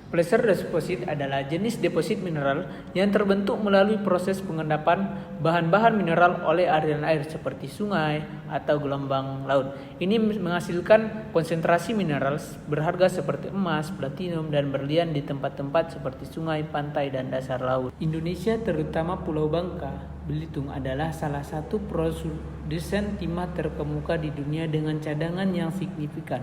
Placer deposit adalah jenis deposit mineral yang terbentuk melalui proses pengendapan bahan-bahan mineral oleh aliran air seperti sungai atau gelombang laut. Ini menghasilkan konsentrasi mineral berharga seperti emas, platinum, dan berlian di tempat-tempat seperti sungai, pantai, dan dasar laut. Indonesia, terutama Pulau Bangka, Belitung adalah salah satu produsen timah terkemuka di dunia dengan cadangan yang signifikan.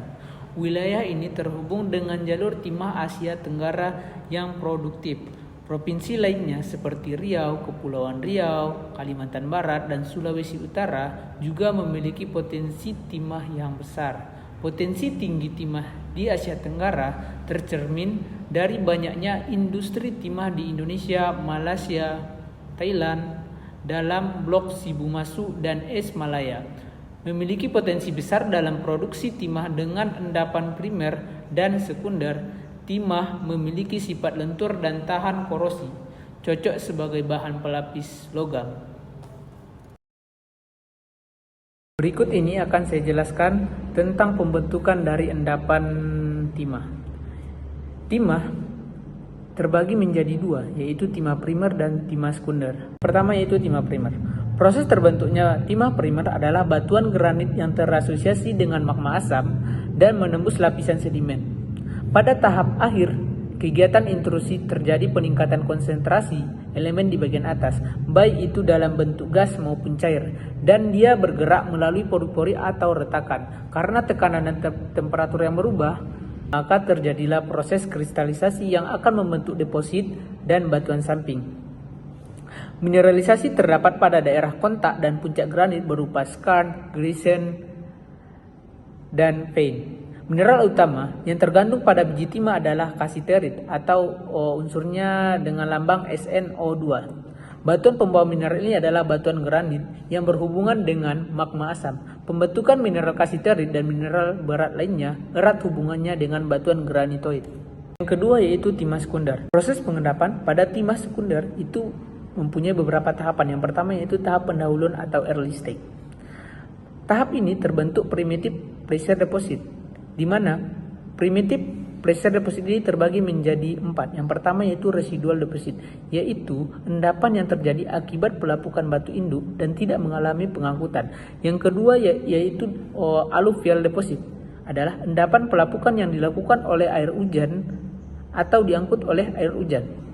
Wilayah ini terhubung dengan jalur timah Asia Tenggara yang produktif. Provinsi lainnya seperti Riau, Kepulauan Riau, Kalimantan Barat, dan Sulawesi Utara juga memiliki potensi timah yang besar. Potensi tinggi timah di Asia Tenggara tercermin dari banyaknya industri timah di Indonesia, Malaysia, Thailand, dalam blok Sibumasu dan Es Malaya. Memiliki potensi besar dalam produksi timah dengan endapan primer dan sekunder. Timah memiliki sifat lentur dan tahan korosi, cocok sebagai bahan pelapis logam. Berikut ini akan saya jelaskan tentang pembentukan dari endapan timah. Timah terbagi menjadi dua, yaitu timah primer dan timah sekunder. Pertama yaitu timah primer. Proses terbentuknya timah primer adalah batuan granit yang terasosiasi dengan magma asam dan menembus lapisan sedimen. Pada tahap akhir, kegiatan intrusi terjadi peningkatan konsentrasi elemen di bagian atas, baik itu dalam bentuk gas maupun cair, dan dia bergerak melalui pori-pori atau retakan. Karena tekanan dan temperatur yang berubah, maka terjadilah proses kristalisasi yang akan membentuk deposit dan batuan samping. Mineralisasi terdapat pada daerah kontak dan puncak granit berupa skarn, greisen, dan vein. Mineral utama yang tergantung pada biji timah adalah kasiterit atau unsurnya dengan lambang SnO2. Batuan pembawa mineral ini adalah batuan granit yang berhubungan dengan magma asam. Pembentukan mineral kasiterit dan mineral berat lainnya erat hubungannya dengan batuan granitoid. Yang kedua yaitu timah sekunder. Proses pengendapan pada timah sekunder itu mempunyai beberapa tahapan. Yang pertama yaitu tahap pendahuluan atau early stage. Tahap ini terbentuk primitive placer deposit, di mana primitive placer deposit ini terbagi menjadi 4. Yang pertama yaitu residual deposit, yaitu endapan yang terjadi akibat pelapukan batu induk dan tidak mengalami pengangkutan. Yang kedua yaitu alluvial deposit, adalah endapan pelapukan yang dilakukan oleh air hujan atau diangkut oleh air hujan.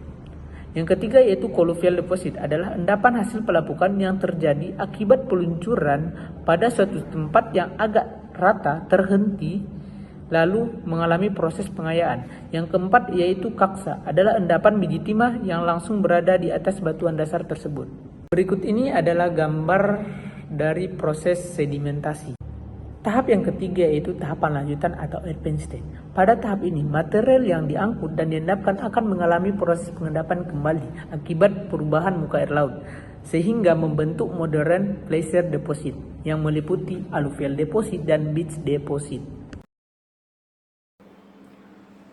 Yang ketiga yaitu colluvial deposit, adalah endapan hasil pelapukan yang terjadi akibat peluncuran pada suatu tempat yang agak rata terhenti lalu mengalami proses pengayaan. Yang keempat yaitu kaksa, adalah endapan biji timah yang langsung berada di atas batuan dasar tersebut. Berikut ini adalah gambar dari proses sedimentasi. Tahap yang ketiga yaitu tahapan lanjutan atau advanced stage. Pada tahap ini, material yang diangkut dan diendapkan akan mengalami proses pengendapan kembali akibat perubahan muka air laut, sehingga membentuk modern placer deposit yang meliputi alluvial deposit dan beach deposit.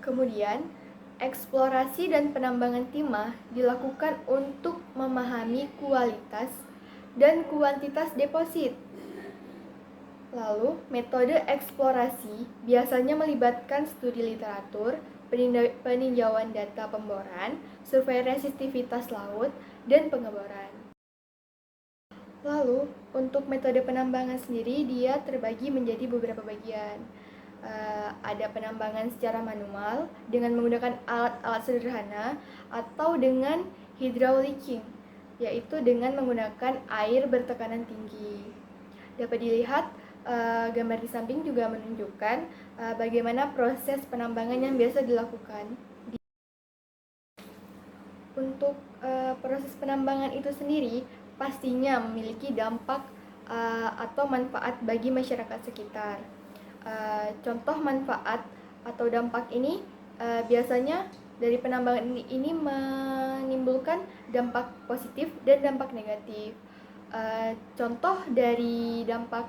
Kemudian, eksplorasi dan penambangan timah dilakukan untuk memahami kualitas dan kuantitas deposit. Lalu, metode eksplorasi biasanya melibatkan studi literatur, peninjauan data pemboran, survei resistivitas laut, dan pengeboran. Lalu, untuk metode penambangan sendiri, dia terbagi menjadi beberapa bagian. Ada penambangan secara manual dengan menggunakan alat-alat sederhana atau dengan hydrauliking, yaitu dengan menggunakan air bertekanan tinggi. Dapat dilihat gambar di samping juga menunjukkan bagaimana proses penambangan yang biasa dilakukan. Untuk proses penambangan itu sendiri pastinya memiliki dampak atau manfaat bagi masyarakat sekitar. Contoh manfaat atau dampak ini biasanya dari penambangan ini menimbulkan dampak positif dan dampak negatif. Contoh dari dampak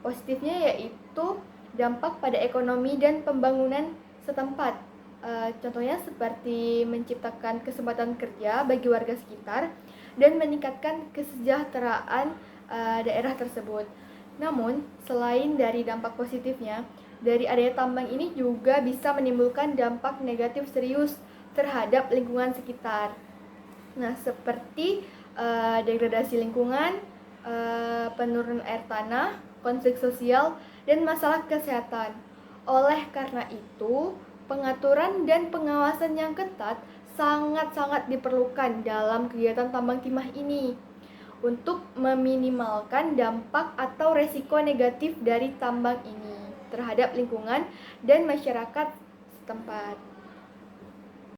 positifnya yaitu dampak pada ekonomi dan pembangunan setempat. Contohnya seperti menciptakan kesempatan kerja bagi warga sekitar dan meningkatkan kesejahteraan daerah tersebut. Namun, selain dari dampak positifnya, dari adanya tambang ini juga bisa menimbulkan dampak negatif serius terhadap lingkungan sekitar. Nah, seperti degradasi lingkungan, penurunan air tanah, konflik sosial, dan masalah kesehatan. Oleh karena itu, pengaturan dan pengawasan yang ketat sangat-sangat diperlukan dalam kegiatan tambang timah ini untuk meminimalkan dampak atau resiko negatif dari tambang ini terhadap lingkungan dan masyarakat setempat.